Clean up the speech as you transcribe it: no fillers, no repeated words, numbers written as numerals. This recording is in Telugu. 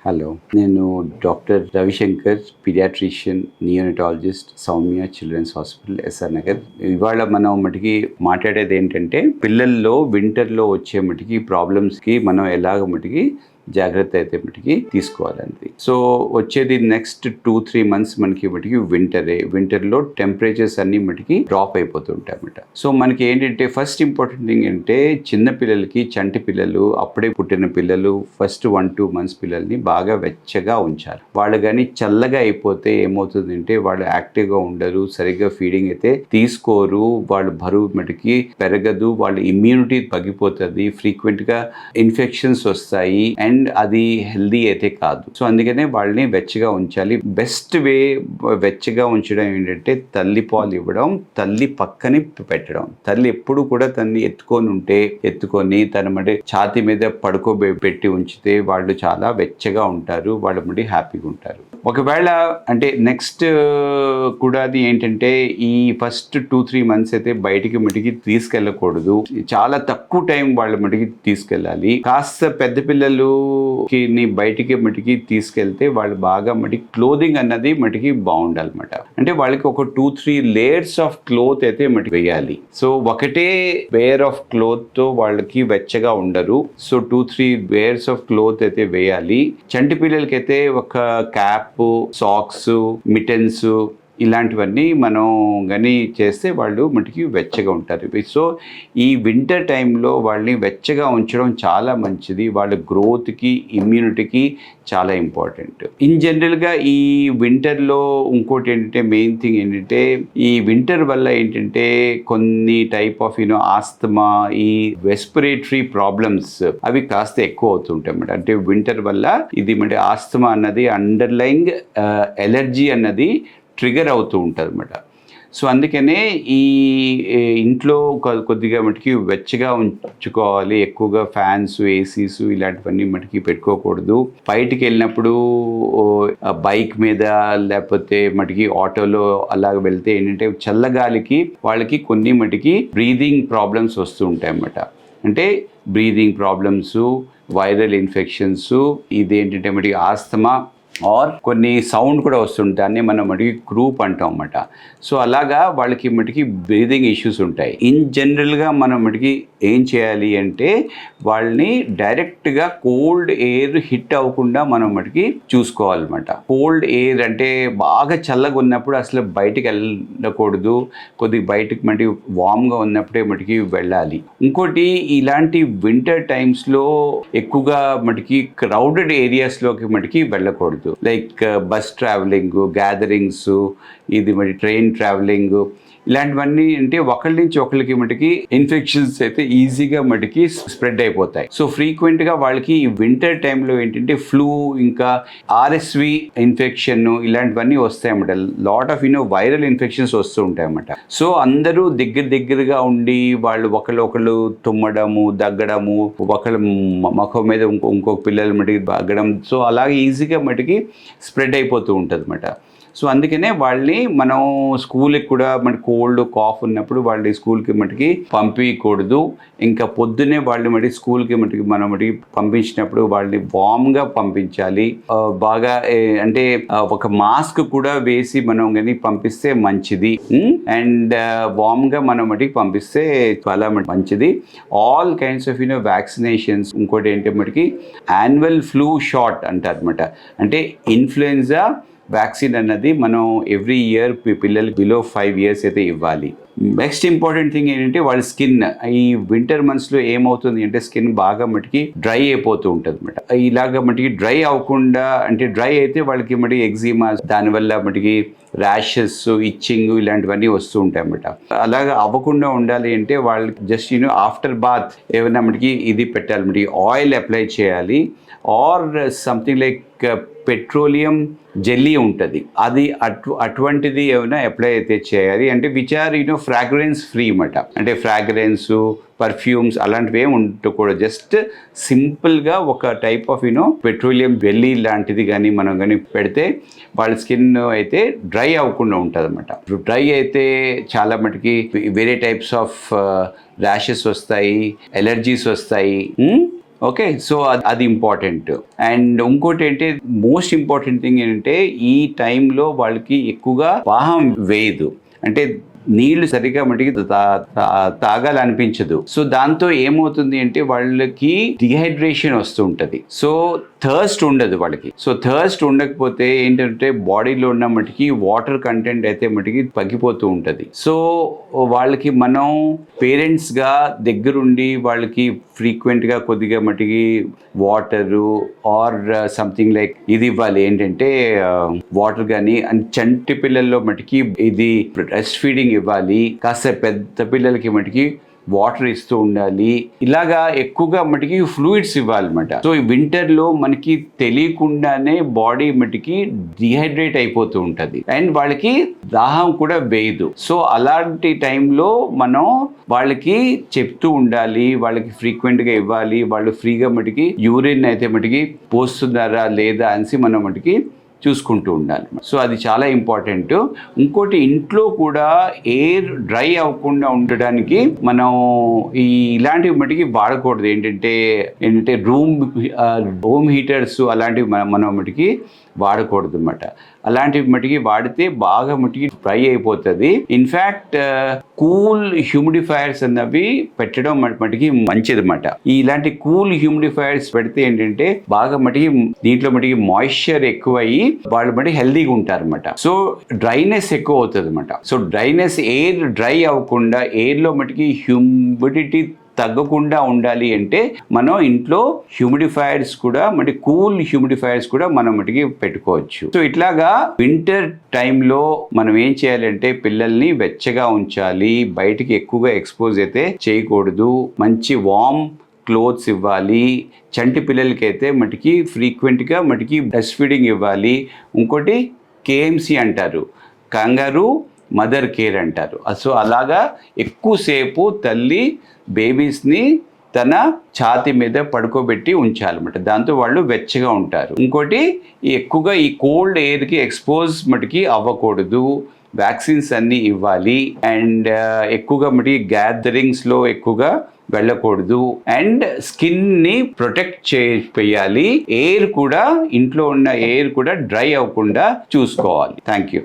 హలో, నేను doctor Ravishankar, paediatrician, neonatologist, Soumya children's hospital, SR Nagar. ఇవాళ మనం మటుకి మాట్లాడేది ఏంటంటే పిల్లల్లో వింటర్లో వచ్చే మటుకి ప్రాబ్లమ్స్కి మనం ఎలాగ మటుకి జాగ్రత్త అయితే మటుకి తీసుకోవాలండి. సో వచ్చేది నెక్స్ట్ 2-3 months మనకి మటుకి వింటర్లో టెంపరేచర్స్ అన్ని మటుకి డ్రాప్ అయిపోతుంటాయి అన్నమాట. సో మనకి ఏంటంటే ఫస్ట్ ఇంపార్టెంట్ థింగ్ అంటే చిన్న పిల్లలకి, చంటి పిల్లలు, అప్పుడే పుట్టిన పిల్లలు, ఫస్ట్ 1-2 months పిల్లల్ని బాగా వెచ్చగా ఉంచాలి. వాళ్ళు కానీ చల్లగా అయిపోతే ఏమవుతుందంటే వాళ్ళు యాక్టివ్గా ఉండరు, సరిగ్గా ఫీడింగ్ అయితే తీసుకోరు, వాళ్ళు బరువు మటుకి పెరగదు, వాళ్ళ ఇమ్యూనిటీ తగ్గిపోతుంది, ఫ్రీక్వెంట్గా ఇన్ఫెక్షన్స్ వస్తాయి అండ్ అది హెల్దీ అయితే కాదు. సో అందుకనే వాళ్ళని వెచ్చగా ఉంచాలి. బెస్ట్ వే వెచ్చగా ఉంచడం ఏంటంటే తల్లి పాలు ఇవ్వడం, తల్లి పక్కనే పెట్టడం. తల్లి ఎప్పుడు కూడా తన్ని ఎత్తుకొని తన మడి ఛాతీ మీద పడుకోబెట్టి ఉంచితే వాళ్ళు చాలా వెచ్చగా ఉంటారు, వాళ్ళ మడి హ్యాపీగా ఉంటారు. ఒకవేళ అంటే నెక్స్ట్ కూడా అది ఏంటంటే ఈ ఫస్ట్ 2-3 months అయితే బయటికి మటుకి తీసుకెళ్ళకూడదు. చాలా తక్కువ టైం వాళ్ళ మటుకి తీసుకెళ్ళాలి. కాస్త పెద్ద పిల్లలు బయటికి మటుకి తీసుకెళ్తే వాళ్ళు బాగా మటుకి క్లోదింగ్ అన్నది మటుకి బాగుండాలన్నమాట. అంటే వాళ్ళకి ఒక 2-3 layers ఆఫ్ క్లోత్ అయితే మటుకు వేయాలి. సో ఒకటే వేర్ ఆఫ్ క్లోత్ తో వాళ్ళకి వెచ్చగా ఉండరు. సో 2-3 layers ఆఫ్ క్లోత్ అయితే వేయాలి. చంటి పిల్లలకైతే ఒక క్యాప్, సాక్స్, మిటెన్స్ ఇలాంటివన్నీ మనం కానీ చేస్తే వాళ్ళు మటుకి వెచ్చగా ఉంటారు. సో ఈ వింటర్ టైంలో వాళ్ళని వెచ్చగా ఉంచడం చాలా మంచిది. వాళ్ళ గ్రోత్కి, ఇమ్యూనిటీకి చాలా ఇంపార్టెంట్. ఇన్ జనరల్గా ఈ వింటర్లో ఇంకోటి ఏంటంటే మెయిన్ థింగ్ ఏంటంటే ఈ వింటర్ వల్ల ఏంటంటే కొన్ని టైప్ ఆఫ్ ఆస్తమా, ఈ రెస్పిరేటరీ ప్రాబ్లమ్స్ అవి కాస్త ఎక్కువ అవుతుంటాయి అన్నమాట. అంటే వింటర్ వల్ల ఇది అంటే ఆస్తమా అన్నది, అండర్లైంగ్ ఎలర్జీ అన్నది ట్రిగర్ అవుతూ ఉంటుంది అన్నమాట. సో అందుకనే ఈ ఇంట్లో కొద్దిగా మటుకి వెచ్చగా ఉంచుకోవాలి. ఎక్కువగా ఫ్యాన్స్, ఏసీస్ ఇలాంటివన్నీ మటుకి పెట్టుకోకూడదు. బయటికి వెళ్ళినప్పుడు బైక్ మీద లేకపోతే మటుకి ఆటోలో అలాగ వెళ్తే ఏంటంటే చల్లగాలికి వాళ్ళకి కొన్ని మటుకి బ్రీదింగ్ ప్రాబ్లమ్స్ వస్తూ ఉంటాయి అన్నమాట. అంటే బ్రీదింగ్ ప్రాబ్లమ్స్, వైరల్ ఇన్ఫెక్షన్స్, ఇదేంటంటే మటుకి ఆస్తమా ఆర్ కొన్ని సౌండ్ కూడా వస్తుంటాయి, దాన్ని మనం మటుకి క్రూప్ అంటాం అన్నమాట. సో అలాగా వాళ్ళకి మటుకి బ్రీదింగ్ ఇష్యూస్ ఉంటాయి. ఇన్ జనరల్గా మనం మటుకి ఏం చేయాలి అంటే వాళ్ళని డైరెక్ట్గా కోల్డ్ ఎయిర్ హిట్ అవ్వకుండా మనం మటుకి చూసుకోవాలన్నమాట. కోల్డ్ ఎయిర్ అంటే బాగా చల్లగా ఉన్నప్పుడు అసలు బయటికి వెళ్ళకూడదు. కొద్దిగా బయటకు మటుకి వామ్గా ఉన్నప్పుడే మటుకి వెళ్ళాలి. ఇంకోటి, ఇలాంటి వింటర్ టైమ్స్లో ఎక్కువగా మటుకి క్రౌడెడ్ ఏరియాస్లోకి మటుకి వెళ్ళకూడదు. లైక్ బస్ ట్రావెలింగ్, గ్యాదరింగ్స్, ఇది మరి ట్రైన్ ట్రావెలింగ్, ఇలాంటివన్నీ అంటే ఒకరి నుంచి ఒకరికి మటుకి ఇన్ఫెక్షన్స్ అయితే ఈజీగా మటుకి స్ప్రెడ్ అయిపోతాయి. సో ఫ్రీక్వెంట్గా వాళ్ళకి ఈ వింటర్ టైంలో ఏంటంటే ఫ్లూ, ఇంకా ఆర్ఎస్వి ఇన్ఫెక్షన్ ఇలాంటివన్నీ వస్తాయన్నమాట. లాట్ ఆఫ్ వైరల్ ఇన్ఫెక్షన్స్ వస్తూ ఉంటాయన్నమాట. సో అందరూ దగ్గరగా ఉండి వాళ్ళు ఒకళ్ళు తుమ్మడము, దగ్గడము, ఒకళ్ళు ముఖం మీద ఇంకొక పిల్లల మటుకి దగ్గడం, సో అలాగే ఈజీగా మటుకి స్ప్రెడ్ అయిపోతూ ఉంటుంది అన్నమాట. సో అందుకనే వాళ్ళని మనం స్కూల్కి కూడా మనకి కోల్డ్, కాఫ్ ఉన్నప్పుడు వాళ్ళని స్కూల్కి మటుకి పంపించకూడదు. ఇంకా పొద్దున్నే వాళ్ళని మటుకి స్కూల్కి మటుకి మనం మటుకి పంపించినప్పుడు వాళ్ళని వామ్గా పంపించాలి. బాగా అంటే ఒక మాస్క్ కూడా వేసి మనం కానీ పంపిస్తే మంచిది. అండ్ వామ్గా మనం మటుకి పంపిస్తే చాలా మంచిది. All kinds of vaccinations. ఇంకోటి ఏంటి మటుకి యాన్యువల్ ఫ్లూ షాట్ అంటారు అనమాట. అంటే ఇన్ఫ్లుయెన్జా వ్యాక్సిన్ అన్నది మనం ఎవ్రీ ఇయర్ పిల్లలకి బిలో 5 years అయితే ఇవ్వాలి. నెక్స్ట్ ఇంపార్టెంట్ థింగ్ ఏంటంటే వాళ్ళ స్కిన్ ఈ వింటర్ మంత్స్లో ఏమవుతుంది అంటే స్కిన్ బాగా మటుకి డ్రై అయిపోతూ ఉంటుంది అన్నమాట. ఇలాగ మటుకి డ్రై అవ్వకుండా, అంటే డ్రై అయితే వాళ్ళకి మటుకి ఎగ్జిమా, దానివల్ల మటుకి ర్యాషెస్, ఇచ్చింగ్ ఇలాంటివన్నీ వస్తూ ఉంటాయి అన్నమాట. అలాగా అవ్వకుండా ఉండాలి అంటే వాళ్ళకి జస్ట్ ఆఫ్టర్ బాత్ ఏమైనా మటుకి ఇది పెట్టాలి, మటుకి ఆయిల్ అప్లై చేయాలి. Or something like petroleum jelly ఉంటుంది, అది అటువంటిది ఏమైనా అప్లై అయితే చేయాలి. అంటే విచ్ ఆర్ ఫ్రాగ్రెన్స్ ఫ్రీ అన్నమాట. అంటే ఫ్రాగ్రెన్స్, పర్ఫ్యూమ్స్ అలాంటివి ఏమి ఉండకూడదు. జస్ట్ సింపుల్గా ఒక టైప్ ఆఫ్ పెట్రోలియం జెల్లీ లాంటిది కానీ మనం కానీ పెడితే వాళ్ళ స్కిన్ అయితే డ్రై అవ్వకుండా ఉంటుంది అన్నమాట. డ్రై అయితే చాలా మటుకి వేరే టైప్స్ ఆఫ్ ర్యాషెస్ వస్తాయి, ఎలర్జీస్ వస్తాయి. ఓకే, సో అది ఇంపార్టెంట్. అండ్ ఇంకోటి ఏంటంటే మోస్ట్ ఇంపార్టెంట్ థింగ్ ఏంటంటే ఈ టైంలో వాళ్ళకి ఎక్కువగా దాహం వేయదు, అంటే నీళ్లు సరిగా మటుకి తాగాలనిపించదు. సో దాంతో ఏమవుతుంది అంటే వాళ్ళకి డిహైడ్రేషన్ వస్తుంటది, సో థర్స్ట్ ఉండదు వాళ్ళకి. సో థర్స్ట్ ఉండకపోతే ఏంటంటే బాడీలో ఉన్న మటుకి వాటర్ కంటెంట్ అయితే మటుకి తగ్గిపోతూ ఉంటుంది. సో వాళ్ళకి మనం పేరెంట్స్గా దగ్గరుండి వాళ్ళకి ఫ్రీక్వెంట్గా కొద్దిగా మటుకి వాటరు ఆర్ సంథింగ్ లైక్ ఇది ఇవ్వాలి, ఏంటంటే వాటర్ కానీ. అండ్ చంటి పిల్లల్లో మటుకి ఇది బ్రెస్ట్ ఫీడింగ్ ఇవ్వాలి, కాస్త పెద్ద పిల్లలకి మటుకి వాటర్ ఇస్తూ ఉండాలి. ఇలాగా ఎక్కువగా మటుకి ఫ్లూయిడ్స్ ఇవ్వాలన్నమాట. సో ఈ వింటర్లో మనకి తెలియకుండానే బాడీ మటుకి డిహైడ్రేట్ అయిపోతూ ఉంటుంది అండ్ వాళ్ళకి దాహం కూడా వేయదు. సో అలాంటి టైంలో మనం వాళ్ళకి చెప్తూ ఉండాలి, వాళ్ళకి ఫ్రీక్వెంట్గా ఇవ్వాలి. వాళ్ళు ఫ్రీగా మటుకి యూరిన్ అయితే మటుకి పోస్తున్నారా లేదా అనేసి మనం మటుకి చూసుకుంటూ ఉండాలి. సో అది చాలా ఇంపార్టెంట్. ఇంకోటి ఇంట్లో కూడా ఎయిర్ డ్రై అవ్వకుండా ఉండడానికి మనం ఇలాంటివి మటుకి వాడకూడదు. ఏంటంటే రూమ్ హీటర్స్ అలాంటివి మనం మటుకి వాడకూడదు అన్నమాట. అలాంటివి మటుకి వాడితే బాగా మటుకి డ్రై అయిపోతుంది. ఇన్ఫ్యాక్ట్ కూల్ హ్యూమిడిఫైయర్స్ అన్నవి పెట్టడం మటుకి మంచిది అన్నమాట. ఇలాంటి కూల్ హ్యూమిడిఫైయర్స్ పెడితే ఏంటంటే బాగా మటుకి దీంట్లో మటుకి మాయిశ్చర్ ఎక్కువ అయ్యి వాళ్ళు మటుకి హెల్దీగా ఉంటారు అన్నమాట. సో డ్రైనెస్ ఎక్కువ అవుతుంది అన్నమాట. సో డ్రైనెస్, ఎయిర్ డ్రై అవ్వకుండా ఎయిర్లో మటుకి హ్యూమిడిటీ తగ్గకుండా ఉండాలి అంటే మనం ఇంట్లో హ్యూమిడిఫైయర్స్ కూడా కూల్ హ్యూమిడిఫైయర్స్ కూడా మనం మటుకి పెట్టుకోవచ్చు. సో ఇట్లాగా వింటర్ టైంలో మనం ఏం చేయాలంటే పిల్లల్ని వెచ్చగా ఉంచాలి, బయటికి ఎక్కువగా ఎక్స్పోజ్ అయితే చేయకూడదు, మంచి వార్మ్ క్లోత్స్ ఇవ్వాలి. చంటి పిల్లలకి అయితే మటుకి ఫ్రీక్వెంట్గా మటుకి బ్రెస్ట్ ఫీడింగ్ ఇవ్వాలి. ఇంకోటి కేఎంసి అంటారు, కంగారు మదర్ కేర్ అంటారు. సో అలాగా ఎక్కువసేపు తల్లి బేబీస్ని తన ఛాతీ మీద పడుకోబెట్టి ఉంచాలన్నమాట. దాంతో వాళ్ళు వెచ్చగా ఉంటారు. ఇంకోటి ఎక్కువగా ఈ కోల్డ్ ఎయిర్కి ఎక్స్పోజ్ మటుకి అవ్వకూడదు, వ్యాక్సిన్స్ అన్నీ ఇవ్వాలి. అండ్ ఎక్కువగా మటుకి గ్యాదరింగ్స్లో ఎక్కువగా వెళ్ళకూడదు అండ్ స్కిన్ని ప్రొటెక్ట్ చేయాలి. ఎయిర్ కూడా ఇంట్లో ఉన్న ఎయిర్ కూడా డ్రై అవ్వకుండా చూసుకోవాలి. Thank you.